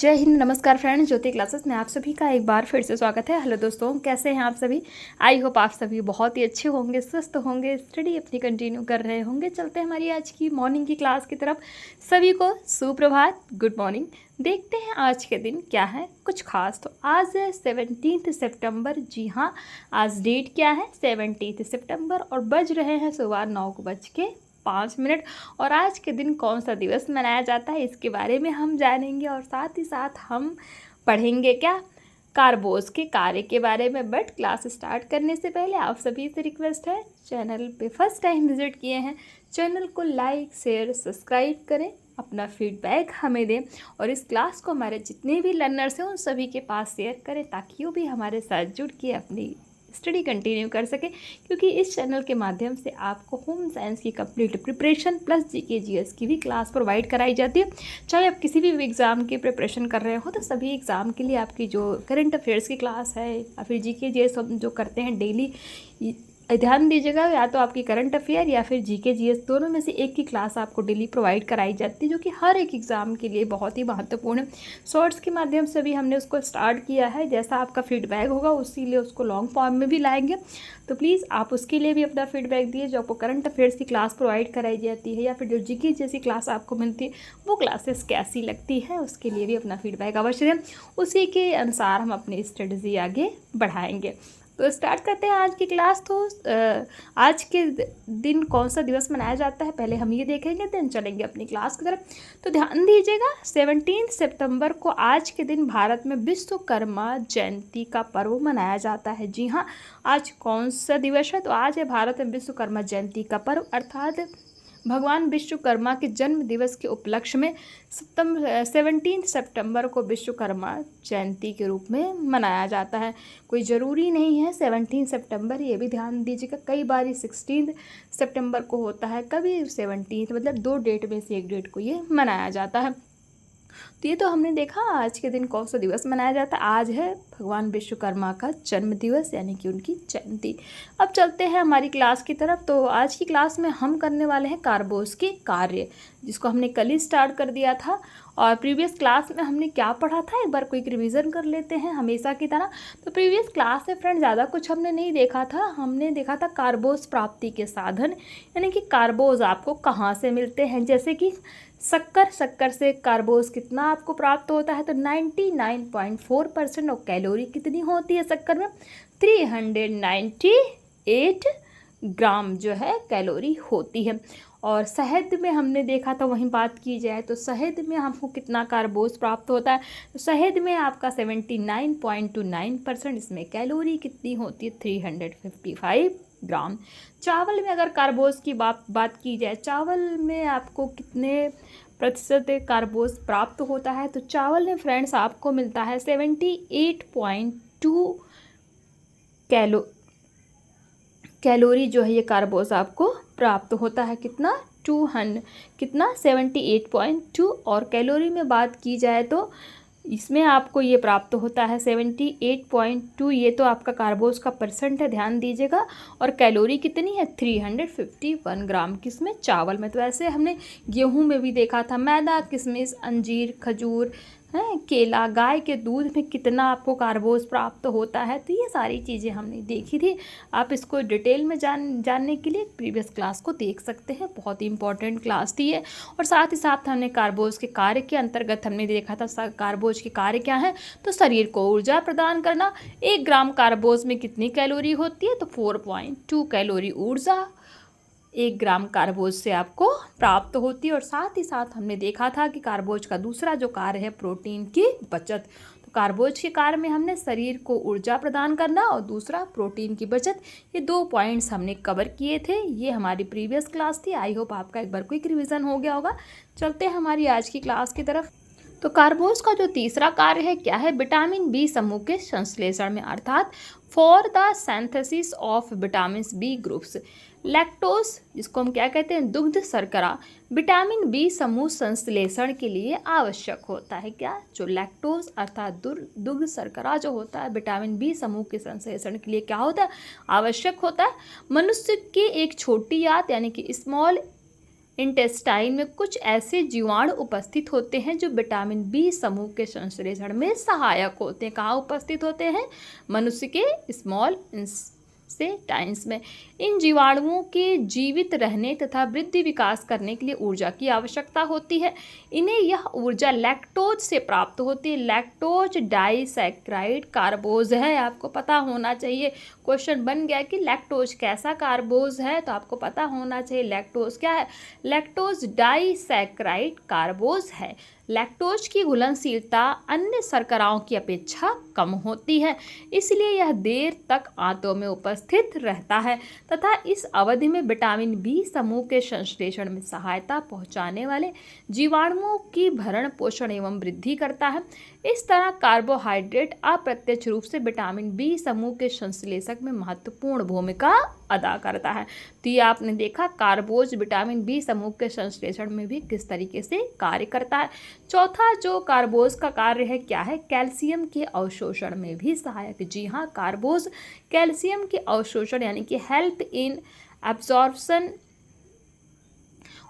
जय हिंद, नमस्कार फ्रेंड्स। ज्योति क्लासेस में आप सभी का एक बार फिर से स्वागत है। हेलो दोस्तों, कैसे हैं आप सभी? आई होप आप सभी बहुत ही अच्छे होंगे, स्वस्थ होंगे, स्टडी अपनी कंटिन्यू कर रहे होंगे। चलते हैं हमारी आज की मॉर्निंग की क्लास की तरफ। सभी को सुप्रभात, गुड मॉर्निंग। देखते हैं आज के दिन क्या है कुछ खास। तो आज है 17 सितंबर। जी हाँ, आज डेट क्या है 17 सितंबर और बज रहे हैं सुबह 9:05। और आज के दिन कौन सा दिवस मनाया जाता है इसके बारे में हम जानेंगे और साथ ही साथ हम पढ़ेंगे क्या कार्बोस के कार्य के बारे में। बट क्लास स्टार्ट करने से पहले आप सभी से रिक्वेस्ट है, चैनल पे फर्स्ट टाइम विजिट किए हैं, चैनल को लाइक शेयर सब्सक्राइब करें, अपना फीडबैक हमें दें और इस क्लास को हमारे जितने भी लर्नर्स हैं उन सभी के पास शेयर करें ताकि वो भी हमारे साथ जुड़ के अपनी स्टडी कंटिन्यू कर सके, क्योंकि इस चैनल के माध्यम से आपको होम साइंस की complete preparation plus GK GS की भी क्लास प्रोवाइड कराई जाती है। चाहे आप किसी भी एग्ज़ाम की प्रिपरेशन कर रहे हो तो सभी एग्ज़ाम के लिए आपकी जो करंट अफेयर्स की क्लास है या फिर जीके जीएस हम जो करते हैं डेली, ध्यान दीजिएगा, या तो आपकी करंट अफेयर या फिर जीके जीएस दोनों में से एक की क्लास आपको डेली प्रोवाइड कराई जाती है, जो कि हर एक एग्ज़ाम के लिए बहुत ही महत्वपूर्ण है। शॉर्ट्स के माध्यम से भी हमने उसको स्टार्ट किया है, जैसा आपका फीडबैक होगा उसी लिए उसको लॉन्ग फॉर्म में भी लाएंगे। तो प्लीज़ आप उसके लिए भी अपना फीडबैक दिए। जो आपको करंट अफेयर्स की क्लास प्रोवाइड कराई जाती है या फिर जो जीके जैसी क्लास आपको मिलती है वो क्लासेस कैसी लगती है, उसके लिए भी अपना फीडबैक अवश्य दें। उसी के अनुसार हम अपनी स्ट्रेटजी आगे बढ़ाएंगे। तो स्टार्ट करते हैं आज की क्लास। तो आज के दिन कौन सा दिवस मनाया जाता है पहले हम ये देखेंगे, देन चलेंगे अपनी क्लास की तरफ। तो ध्यान दीजिएगा, 17 सितंबर को आज के दिन भारत में विश्वकर्मा जयंती का पर्व मनाया जाता है। जी हाँ, आज कौन सा दिवस है? तो आज है भारत में विश्वकर्मा जयंती का पर्व, अर्थात भगवान विश्वकर्मा के जन्म दिवस के उपलक्ष्य में 17 सितंबर को विश्वकर्मा जयंती के रूप में मनाया जाता है। कोई ज़रूरी नहीं है 17 सितंबर, ये भी ध्यान दीजिएगा। कई बार 16 सितंबर को होता है, कभी 17, मतलब दो डेट में से एक डेट को ये मनाया जाता है। तो ये तो हमने देखा आज के दिन कौन सा दिवस मनाया जाता है। आज है भगवान विश्वकर्मा का जन्म दिवस, यानी कि उनकी जयंती। अब चलते हैं हमारी क्लास की तरफ। तो आज की क्लास में हम करने वाले हैं कार्बोस के कार्य, जिसको हमने कल ही स्टार्ट कर दिया था। और प्रीवियस क्लास में हमने क्या पढ़ा था, एक बार क्विक रिवीजन कर लेते हैं हमेशा की तरह। तो प्रीवियस क्लास में फ्रेंड ज़्यादा कुछ हमने नहीं देखा था। हमने देखा था कार्बोस प्राप्ति के साधन, यानी कि कार्बोस आपको कहाँ से मिलते हैं। जैसे कि शक्कर से कार्बोस कितना आपको प्राप्त होता है, तो 99.4%। और कैलोरी कितनी होती है शक्कर में? 398 ग्राम जो है कैलोरी होती है। और शहद में हमने देखा था, वहीं बात की जाए तो शहद में हमको कितना कार्बोस प्राप्त होता है, तो शहद में आपका 79.29%। इसमें कैलोरी कितनी होती है? 355 ग्राम। चावल में अगर कार्बोस की बात की जाए, चावल में आपको कितने प्रतिशत कार्बोस प्राप्त होता है, तो चावल में फ्रेंड्स आपको मिलता है 78.2 कैलोरी जो है ये कार्बोस आपको प्राप्त होता है। कितना? 78.2। और कैलोरी में बात की जाए तो इसमें आपको ये प्राप्त होता है 78.2। ये तो आपका कार्बोस का परसेंट है, ध्यान दीजिएगा। और कैलोरी कितनी है? 351 ग्राम। किसमें? चावल में। तो ऐसे हमने गेहूं में भी देखा था, मैदा, किशमिश, अंजीर, खजूर है, केला, गाय के दूध में कितना आपको कार्बोस प्राप्त होता है। तो ये सारी चीज़ें हमने देखी थी। आप इसको डिटेल में जानने के लिए प्रीवियस क्लास को देख सकते हैं, बहुत ही इंपॉर्टेंट क्लास थी ये। और साथ ही साथ हमने कार्बोस के कार्य के अंतर्गत हमने देखा था कार्बोस के कार्य क्या है, तो शरीर को ऊर्जा प्रदान करना। 1 ग्राम कार्बोस में कितनी कैलोरी होती है, तो 4.2 कैलोरी ऊर्जा 1 ग्राम कार्बोज से आपको प्राप्त होती है। और साथ ही साथ हमने देखा था कि कार्बोज का दूसरा जो कार्य है प्रोटीन की बचत। तो कार्बोज के कार्य में हमने शरीर को ऊर्जा प्रदान करना और दूसरा प्रोटीन की बचत, ये 2 पॉइंट्स हमने कवर किए थे। ये हमारी प्रीवियस क्लास थी। आई होप आपका एक बार क्विक रिवीजन हो गया होगा। चलते हैं हमारी आज की क्लास की तरफ। तो कार्बोस का जो तीसरा कार्य है क्या है? विटामिन बी समूह के संश्लेषण में, अर्थात for the synthesis of vitamin B groups. Lactose, जिसको हम क्या कहते हैं? दुग्ध शर्करा, विटामिन बी समूह संश्लेषण के लिए आवश्यक होता है। क्या? जो लैक्टोज अर्थात दुग्ध शर्करा जो होता है विटामिन बी समूह के संश्लेषण के लिए क्या होता है? आवश्यक होता है। मनुष्य की एक छोटी आंत यानी कि स्मॉल इंटेस्टाइन में कुछ ऐसे जीवाणु उपस्थित होते हैं जो विटामिन बी समूह के संश्लेषण में सहायक होते हैं। कहाँ उपस्थित होते हैं? मनुष्य के स्मॉल इंटेस्टाइन्स में। इन जीवाणुओं के जीवित रहने तथा वृद्धि विकास करने के लिए ऊर्जा की आवश्यकता होती है। इन्हें यह ऊर्जा लैक्टोज से प्राप्त होती है। लैक्टोज डाइसैकेराइड कार्बोज है, आपको पता होना चाहिए। क्वेश्चन बन गया कि लैक्टोज कैसा कार्बोज है, तो आपको पता होना चाहिए लैक्टोज क्या है। लैक्टोज डाइसैकेराइड कार्बोज है। लैक्टोज की घुलनशीलता अन्य शर्कराओं की अपेक्षा कम होती है, इसलिए यह देर तक आंतों में उपस्थित रहता है तथा इस अवधि में विटामिन बी समूह के संश्लेषण में सहायता पहुंचाने वाले जीवाणुओं की भरण पोषण एवं वृद्धि करता है। इस तरह कार्बोहाइड्रेट अप्रत्यक्ष रूप से विटामिन बी समूह के संश्लेषक में महत्वपूर्ण भूमिका अदा करता है। तो ये आपने देखा कार्बोज विटामिन बी समूह के संश्लेषण में भी किस तरीके से कार्य करता है। चौथा जो कार्बोज का कार्य है क्या है? कैल्शियम के अवशोषण में भी सहायक। जी हाँ, कार्बोज कैल्शियम के अवशोषण यानी कि help in absorption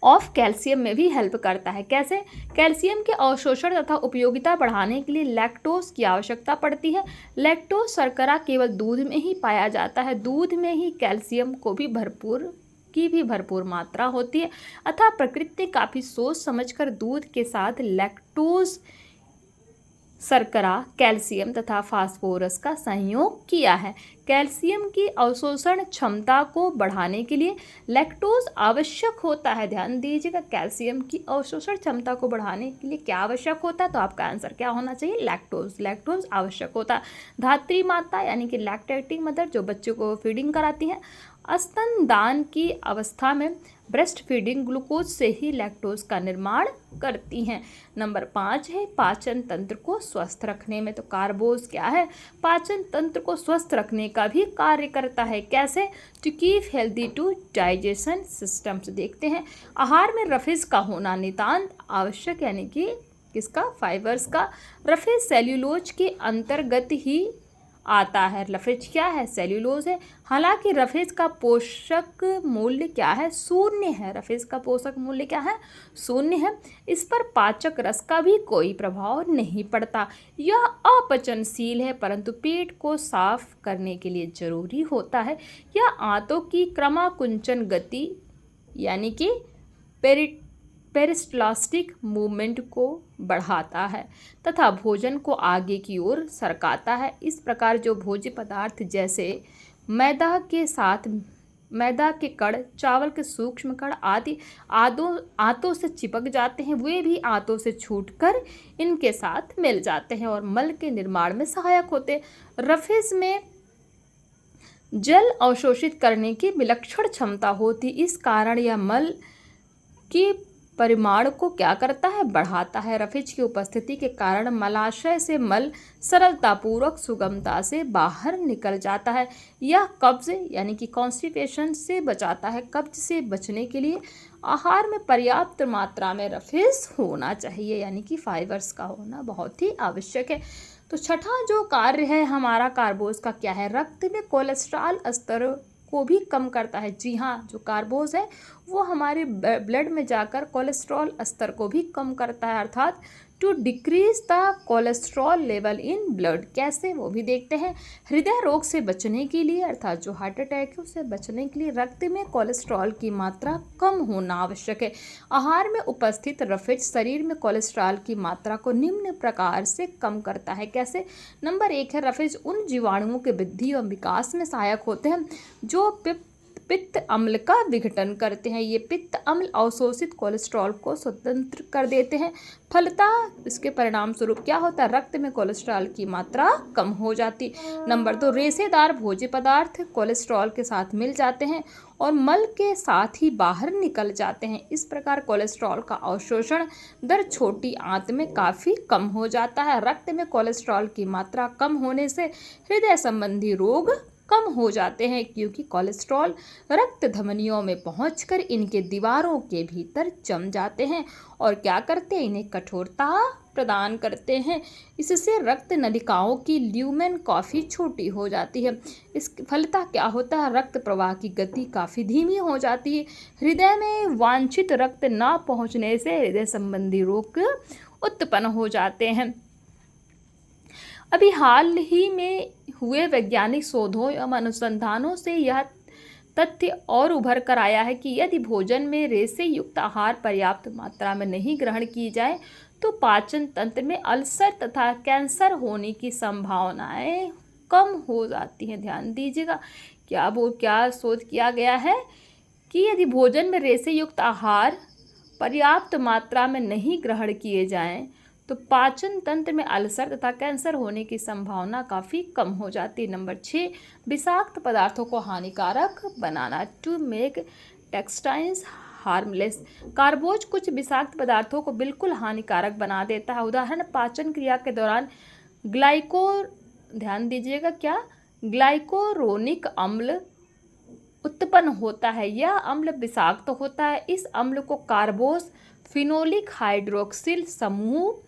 of calcium में भी हेल्प करता है। कैसे? कैल्शियम के अवशोषण तथा उपयोगिता बढ़ाने के लिए लैक्टोज की आवश्यकता पड़ती है। लैक्टोज शर्करा केवल दूध में ही पाया जाता है। दूध में ही कैल्शियम की भी भरपूर मात्रा होती है। अतः प्रकृति ने काफ़ी सोच समझकर दूध के साथ लैक्टोज शर्करा, कैल्शियम तथा फास्फोरस का संयोग किया है। कैल्शियम की अवशोषण क्षमता को बढ़ाने के लिए लैक्टोज आवश्यक होता है। ध्यान दीजिएगा, कैल्शियम की अवशोषण क्षमता को बढ़ाने के लिए क्या आवश्यक होता है? तो आपका आंसर क्या होना चाहिए? लैक्टोज। लैक्टोज आवश्यक होता है। धात्री माता यानी कि लैक्टेटिंग मदर जो बच्चों को फीडिंग कराती हैं, स्तनदान की अवस्था में ब्रेस्ट फीडिंग ग्लूकोज से ही लैक्टोज का निर्माण करती हैं। नंबर 5 है पाचन तंत्र को स्वस्थ रखने में। तो कार्बोज क्या है? पाचन तंत्र को स्वस्थ रखने का भी कार्य करता है। कैसे? To keep healthy to digestion system. से देखते हैं, आहार में रफेज का होना नितांत आवश्यक, यानी कि किसका? फाइबर्स का। रफेज सेल्यूलोज के अंतर्गत ही आता है। रफेज क्या है? सेल्यूलोज है। हालांकि रफेज का पोषक मूल्य क्या है? शून्य है। रफेज का पोषक मूल्य क्या है? शून्य है। इस पर पाचक रस का भी कोई प्रभाव नहीं पड़ता। यह अपचनशील है, परंतु पेट को साफ करने के लिए जरूरी होता है। यह आंतों की क्रमाकुंचन गति यानी कि पेरिस्टाल्टिक मूवमेंट को बढ़ाता है तथा भोजन को आगे की ओर सरकाता है। इस प्रकार जो भोज्य पदार्थ जैसे मैदा के कण, चावल के सूक्ष्म कण आदि आंतों से चिपक जाते हैं, वे भी आंतों से छूटकर इनके साथ मिल जाते हैं और मल के निर्माण में सहायक होते हैं। रफेज में जल अवशोषित करने की विलक्षण क्षमता होती, इस कारण यह मल की परिमाण को क्या करता है? बढ़ाता है। रफेज की उपस्थिति के कारण मलाशय से मल सरलतापूर्वक सुगमता से बाहर निकल जाता है। यह कब्ज यानी कि कॉन्स्टिपेशन से बचाता है। कब्ज से बचने के लिए आहार में पर्याप्त मात्रा में रफेज होना चाहिए, यानी कि फाइबर्स का होना बहुत ही आवश्यक है। तो छठा जो कार्य है हमारा कार्बोज का क्या है? रक्त में कोलेस्ट्रॉल स्तर को भी कम करता है। जी हाँ, जो कार्बोज है वो हमारे ब्लड में जाकर कोलेस्ट्रॉल स्तर को भी कम करता है, अर्थात to decrease the cholesterol level in blood. कैसे? वो भी देखते हैं। हृदय रोग से बचने के लिए, अर्थात जो हार्ट अटैक है उससे बचने के लिए रक्त में कोलेस्ट्रॉल की मात्रा कम होना आवश्यक है। आहार में उपस्थित रफेज शरीर में कोलेस्ट्रॉल की मात्रा को निम्न प्रकार से कम करता है। कैसे? नंबर 1 है रफेज उन जीवाणुओं के वृद्धि एवं विकास में सहायक होते हैं जो पित्त अम्ल का विघटन करते हैं। ये पित्त अम्ल अवशोषित कोलेस्ट्रॉल को स्वतंत्र कर देते हैं। फलतः इसके परिणाम स्वरूप क्या होता है? रक्त में कोलेस्ट्रॉल की मात्रा कम हो जाती। नंबर 2, रेशेदार भोज्य पदार्थ कोलेस्ट्रॉल के साथ मिल जाते हैं और मल के साथ ही बाहर निकल जाते हैं। इस प्रकार कोलेस्ट्रॉल का अवशोषण दर छोटी आंत में काफ़ी कम हो जाता है। रक्त में कोलेस्ट्रॉल की मात्रा कम होने से हृदय संबंधी रोग कम हो जाते हैं, क्योंकि कोलेस्ट्रॉल रक्त धमनियों में पहुंचकर इनके दीवारों के भीतर जम जाते हैं और क्या करते हैं? इन्हें कठोरता प्रदान करते हैं। इससे रक्त नलिकाओं की ल्यूमेन काफ़ी छोटी हो जाती है। इस फलतः क्या होता है, रक्त प्रवाह की गति काफ़ी धीमी हो जाती है। हृदय में वांछित रक्त ना पहुंचने से हृदय संबंधी रोग उत्पन्न हो जाते हैं। अभी हाल ही में हुए वैज्ञानिक शोधों एवं अनुसंधानों से यह तथ्य और उभर कर आया है कि यदि भोजन में रेशे युक्त आहार पर्याप्त मात्रा में नहीं ग्रहण की जाए तो पाचन तंत्र में अल्सर तथा कैंसर होने की संभावनाएं कम हो जाती हैं। ध्यान दीजिएगा, क्या शोध किया गया है कि यदि भोजन में रेशे युक्त आहार पर्याप्त मात्रा में नहीं ग्रहण किए जाएं तो पाचन तंत्र में अल्सर तथा कैंसर होने की संभावना काफ़ी कम हो जाती है। नंबर 6, विषाक्त पदार्थों को हानिकारक बनाना, टू मेक टेक्सटाइल्स हार्मलेस। कार्बोज कुछ विषाक्त पदार्थों को बिल्कुल हानिकारक बना देता है। उदाहरण, पाचन क्रिया के दौरान ध्यान दीजिएगा, क्या ग्लाइकोरोनिक अम्ल उत्पन्न होता है। यह अम्ल विषाक्त होता है। इस अम्ल को कार्बोस फिनोलिक हाइड्रोक्सिल समूह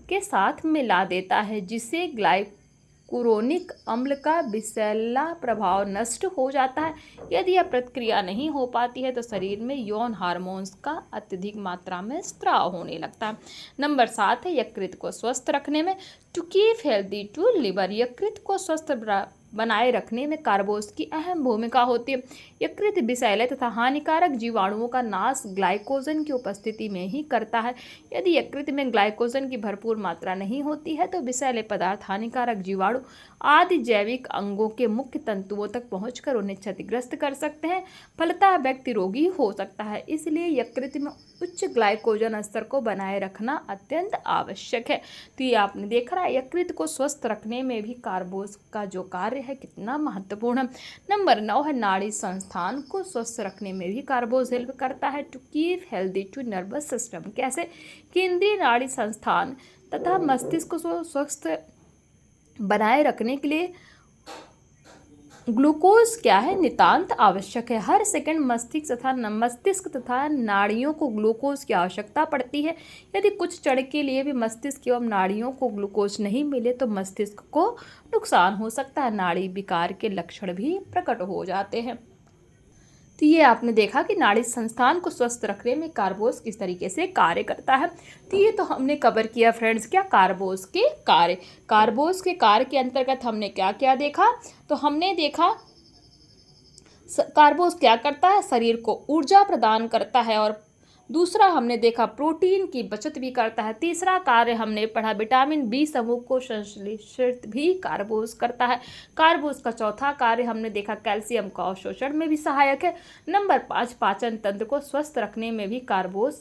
के साथ मिला देता है, जिससे ग्लाइकोरोनिक अम्ल का विषैला प्रभाव नष्ट हो जाता है। यदि यह प्रक्रिया नहीं हो पाती है तो शरीर में यौन हार्मोन्स का अत्यधिक मात्रा में स्त्राव होने लगता है। नंबर 7 है यकृत को स्वस्थ रखने में, to keep healthy to liver. यकृत को स्वस्थ बनाए रखने में कार्बोज की अहम भूमिका होती है। यकृत विषैले तथा हानिकारक जीवाणुओं का नाश ग्लाइकोजन की उपस्थिति में ही करता है। यदि यकृत में ग्लाइकोजन की भरपूर मात्रा नहीं होती है तो विषैले पदार्थ हानिकारक जीवाणु आदि जैविक अंगों के मुख्य तंतुओं तक पहुंचकर उन्हें क्षतिग्रस्त कर सकते हैं। फलतः व्यक्ति रोगी हो सकता है। इसलिए यकृत में उच्च ग्लाइकोजन स्तर को बनाए रखना अत्यंत आवश्यक है। तो ये आपने देखा है, यकृत को स्वस्थ रखने में भी कार्बोज का जो कार्य है कितना महत्वपूर्ण है। नंबर 9 है नाड़ी संस्थान को स्वस्थ रखने में भी कार्बोज हेल्प करता है, to keep healthy to nervous system. कैसे? केंद्रीय नाड़ी संस्थान तथा मस्तिष्क को स्वस्थ बनाए रखने के लिए ग्लूकोज क्या है, नितांत आवश्यक है। हर सेकंड मस्तिष्क तथा नाड़ियों को ग्लूकोज की आवश्यकता पड़ती है। यदि कुछ क्षण के लिए भी मस्तिष्क एवं नाड़ियों को ग्लूकोज नहीं मिले तो मस्तिष्क को नुकसान हो सकता है, नाड़ी विकार के लक्षण भी प्रकट हो जाते हैं। तो ये आपने देखा कि नाड़ी संस्थान को स्वस्थ रखने में कार्बोज किस तरीके से कार्य करता है। तो ये तो हमने कवर किया फ्रेंड्स, क्या कार्बोज के कार्य। कार्बोज के कार्य के अंतर्गत हमने क्या क्या देखा, तो हमने देखा कार्बोज क्या करता है, शरीर को ऊर्जा प्रदान करता है, और दूसरा हमने देखा प्रोटीन की बचत भी करता है। तीसरा कार्य हमने पढ़ा विटामिन बी समूह को संश्लेषित भी कार्बोज करता है। कार्बोज का चौथा कार्य हमने देखा कैल्शियम का अवशोषण में भी सहायक है। नंबर 5 पाचन तंत्र को स्वस्थ रखने में भी कार्बोज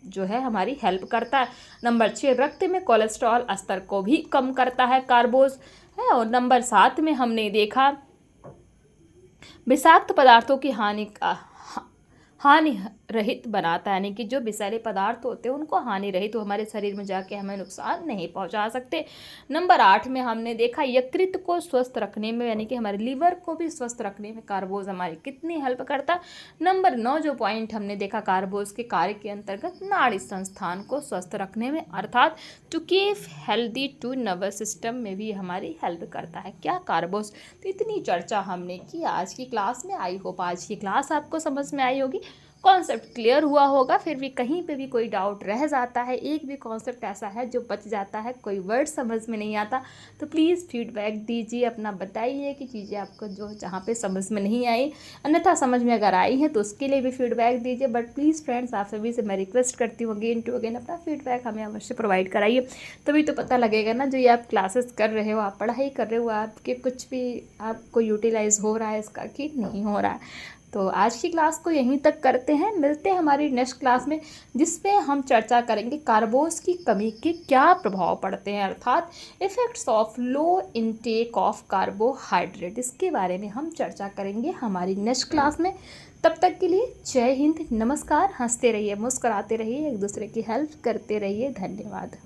जो है हमारी हेल्प करता है। नंबर 6 रक्त में कोलेस्ट्रॉल स्तर को भी कम करता है कार्बोज है। और नंबर 7 में हमने देखा विषाक्त पदार्थों की हानि रहित बनाता है, यानी कि जो विषैले पदार्थ होते हैं उनको हानि रहित तो हमारे शरीर में जाके हमें नुकसान नहीं पहुंचा सकते। नंबर 8 में हमने देखा यकृत को स्वस्थ रखने में, यानी कि हमारे लीवर को भी स्वस्थ रखने में कार्बोज हमारी कितनी हेल्प करता है। नंबर 9 जो पॉइंट हमने देखा कार्बोज के कार्य के अंतर्गत नाड़ी संस्थान को स्वस्थ रखने में, अर्थात to keep healthy to nervous system में भी हमारी हेल्प करता है क्या, कार्बोज। तो इतनी चर्चा हमने की आज की क्लास में। आई होप आज की क्लास आपको समझ में आई होगी, कॉन्सेप्ट क्लियर हुआ होगा। फिर भी कहीं पे भी कोई डाउट रह जाता है, एक भी कॉन्सेप्ट ऐसा है जो बच जाता है, कोई वर्ड समझ में नहीं आता, तो प्लीज़ फीडबैक दीजिए, अपना बताइए कि चीज़ें आपको जो जहाँ पे समझ में नहीं आई, अन्यथा समझ में अगर आई है तो उसके लिए भी फीडबैक दीजिए। बट प्लीज़ फ्रेंड्स, आप सभी से मैं रिक्वेस्ट करती हूँ अगेन टू अगेन अपना फीडबैक हमें अवश्य प्रोवाइड कराइए, तभी तो पता लगेगा ना जो ये आप क्लासेस कर रहे हो, आप पढ़ाई कर रहे हो, आपके कुछ भी आपको यूटिलाइज़ हो रहा है इसका कि नहीं हो रहा है। तो आज की क्लास को यहीं तक करते हैं, मिलते हैं हमारी नेक्स्ट क्लास में, जिसपे हम चर्चा करेंगे कार्बोज की कमी के क्या प्रभाव पड़ते हैं, अर्थात effects of low intake of carbohydrate. इसके बारे में हम चर्चा करेंगे हमारी नेक्स्ट क्लास में। तब तक के लिए जय हिंद, नमस्कार। हंसते रहिए, मुस्कुराते रहिए, एक दूसरे की हेल्प करते रहिए। धन्यवाद।